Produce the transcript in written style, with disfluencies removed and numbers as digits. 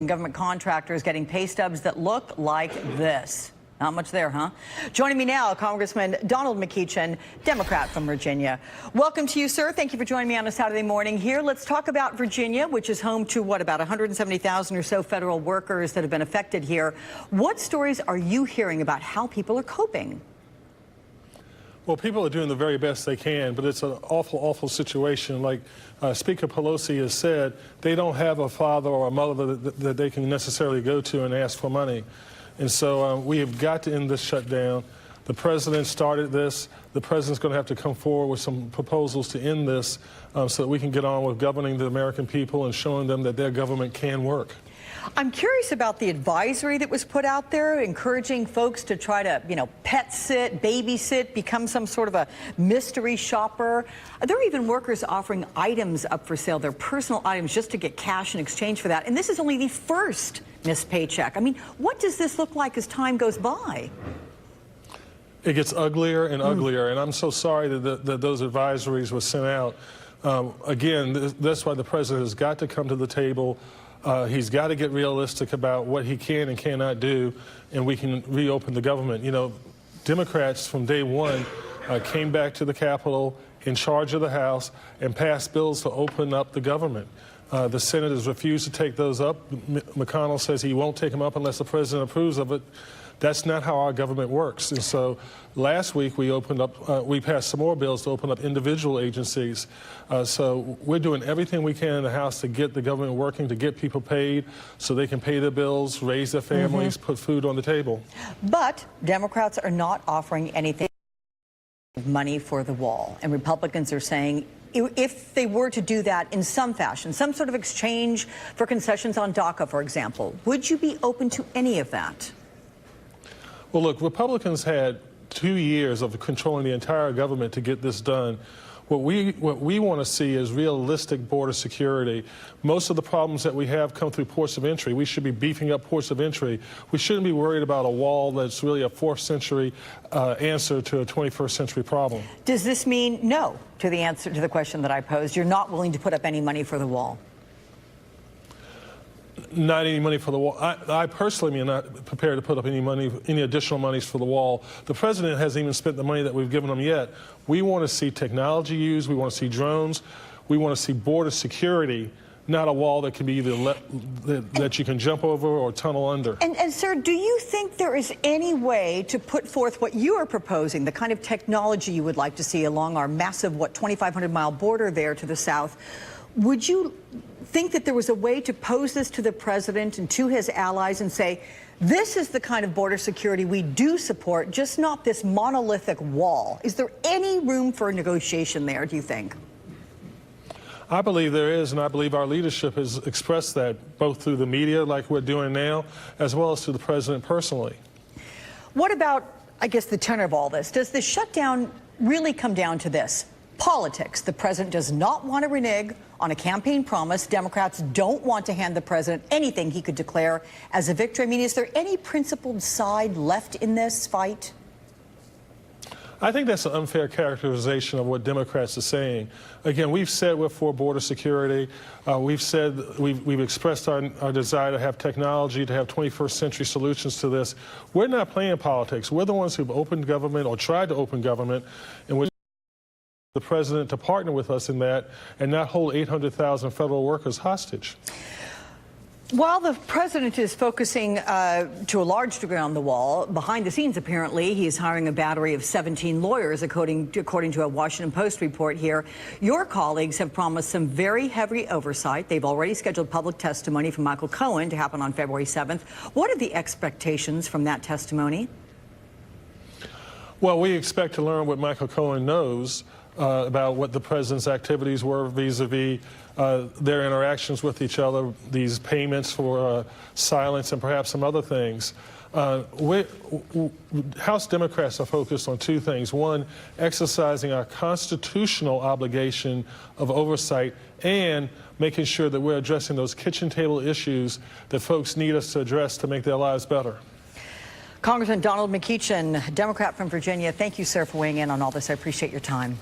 Government contractors getting pay stubs that look like this. Not much there, huh? Joining me now, Congressman Donald McEachin, Democrat from Virginia. Welcome to you, sir. Thank you for joining me on a Saturday morning here. Let's talk about Virginia, which is home to, about 170,000 or so federal workers that have been affected here. What stories are you hearing about how people are coping? Well, people are doing the very best they can, but it's an awful, awful situation. Like Speaker Pelosi has said, they don't have a father or a mother that they can necessarily go to and ask for money. And so we have got to end this shutdown. The president started this. The president's going to have to come forward with some proposals to end this so that we can get on with governing the American people and showing them that their government can work. I'm curious about the advisory that was put out there, encouraging folks to try to, pet sit, babysit, become some sort of a mystery shopper. There are even workers offering items up for sale, their personal items, just to get cash in exchange for that. And this is only the first missed paycheck. I mean, what does this look like as time goes by? It gets uglier and uglier, and I'm so sorry that those advisories were sent out. Again, that's why the president has got to come to the table. He's got to get realistic about what he can and cannot do, and we can reopen the government. Democrats from day one came back to the Capitol in charge of the House and passed bills to open up the government. The Senate has refused to take those up. McConnell says he won't take them up unless the president approves of it. That's not how our government works. And so last week we passed some more bills to open up individual agencies. So we're doing everything we can in the House to get the government working, to get people paid so they can pay their bills, raise their families, put food on the table. But Democrats are not offering anything money for the wall. And Republicans are saying if they were to do that in some fashion, some sort of exchange for concessions on DACA, for example, would you be open to any of that? Well, look, Republicans had 2 years of controlling the entire government to get this done. What we want to see is realistic border security. Most of the problems that we have come through ports of entry. We should be beefing up ports of entry. We shouldn't be worried about a wall that's really a 4th century answer to a 21st century problem. Does this mean no to the answer to the question that I posed? You're not willing to put up any money for the wall? Not any money for the wall. I personally am not prepared to put up any additional monies for the wall. The president hasn't even spent the money that we've given him yet. We want to see technology used. We want to see drones. We want to see border security, not a wall that can be either that you can jump over or tunnel under. And sir, do you think there is any way to put forth what you are proposing, the kind of technology you would like to see along our massive, 2,500-mile border there to the south? Would you think that there was a way to pose this to the president and to his allies and say, this is the kind of border security we do support, just not this monolithic wall? Is there any room for negotiation there, do you think? I believe there is, and I believe our leadership has expressed that both through the media, like we're doing now, as well as to the president personally. What about, I guess, the tenor of all this? Does the shutdown really come down to this? Politics. The president does not want to renege on a campaign promise. Democrats don't want to hand the president anything he could declare as a victory. I mean, is there any principled side left in this fight? I think that's an unfair characterization of what Democrats are saying. Again, we've said we're for border security. We've said we've expressed our desire to have technology, to have 21st century solutions to this. We're not playing politics. We're the ones who've opened government or tried to open government, and we're the president to partner with us in that and not hold 800,000 federal workers hostage. While the president is focusing to a large degree on the wall, behind the scenes, apparently, he is hiring a battery of 17 lawyers, according to a Washington Post report here. Your colleagues have promised some very heavy oversight. They've already scheduled public testimony from Michael Cohen to happen on February 7th. What are the expectations from that testimony? Well, we expect to learn what Michael Cohen knows about what the president's activities were vis-a-vis their interactions with each other, these payments for silence and perhaps some other things. House Democrats are focused on 2 things. One, exercising our constitutional obligation of oversight and making sure that we're addressing those kitchen table issues that folks need us to address to make their lives better. Congressman Donald McEachin, Democrat from Virginia, thank you, sir, for weighing in on all this. I appreciate your time.